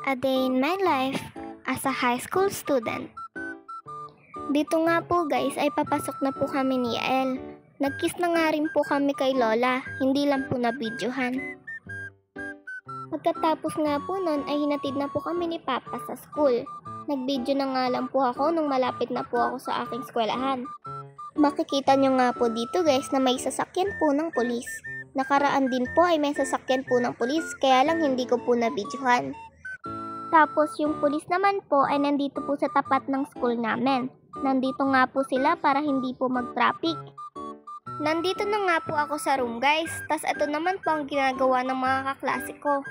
A day in my life as a high school student. Dito nga po guys ay papasok na po kami ni Yael. Nag-kiss na nga rin po kami kay Lola, hindi lang po na-videohan. Pagkatapos nga po nun ay hinatid na po kami ni Papa sa school. Nag-video na nga lang po ako nung malapit na po ako sa aking eskwelahan. Makikita nyo nga po dito guys na may sasakyan po ng pulis. Nakaraan din po ay may sasakyan po ng pulis kaya lang hindi ko po na-videohan. Tapos yung pulis naman po ay nandito po sa tapat ng school namin. Nandito nga po sila para hindi po mag-traffic. Nandito na nga po ako sa room guys. Tas ito naman po ang ginagawa ng mga kaklase ko.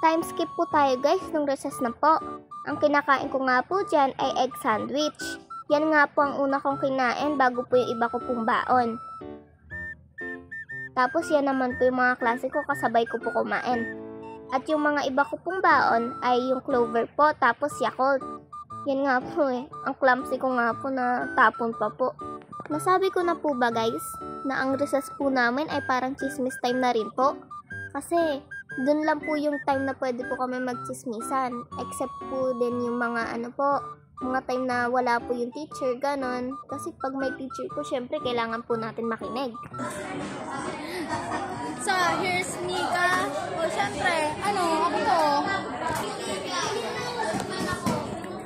Time skip po tayo guys nung recess na po. Ang kinakain ko nga po dyan ay egg sandwich. Yan nga po ang una kong kinain bago po yung iba ko pong baon. Tapos yan naman po yung mga klase ko kasabay ko po kumain. At yung mga iba ko pong baon ay yung Clover po tapos Yakult. Yan nga po ang clumsy ko nga po na tapon pa po. Nasabi ko na po ba guys na ang recess po namin ay parang chismis time na rin po? Kasi dun lang po yung time na pwede po kami magchismisan. Except po din yung mga mga time na wala po yung teacher, ganon. Kasi pag may teacher po, syempre kailangan po natin makinig. So, here's Nika. O, syempre, ako to?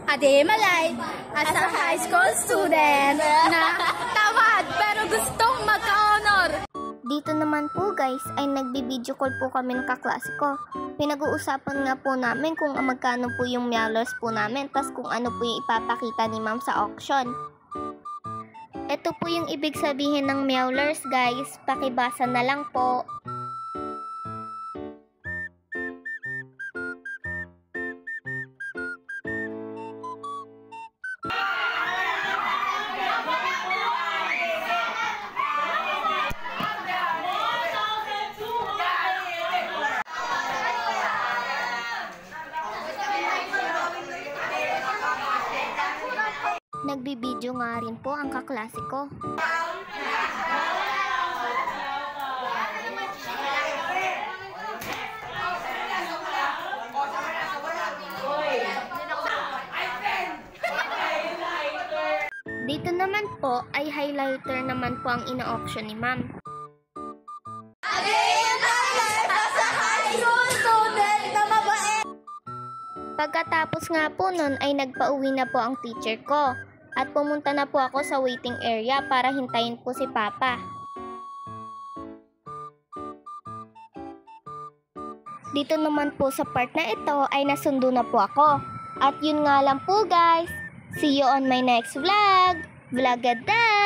Ade Malay, as a high school student na tamad pero gustong magka-honor. Dito naman po guys ay nagbi-video call po kami ng kaklase ko. Pinag-uusapan nga po namin kung magkano po yung mailers po namin tas kung ano po yung ipapakita ni ma'am sa auction. Ito po yung ibig sabihin ng mailers guys, pakibasa na lang po. Nagbibideo nga rin po ang kaklase ko. Dito naman po ay highlighter naman po ang ina-auction ni ma'am. Pagkatapos nga po nun ay nagpauwi na po ang teacher ko. At pumunta na po ako sa waiting area para hintayin po si Papa. Dito naman po sa part na ito ay nasundo na po ako. At yun nga lang po guys. See you on my next vlog. Vlogada!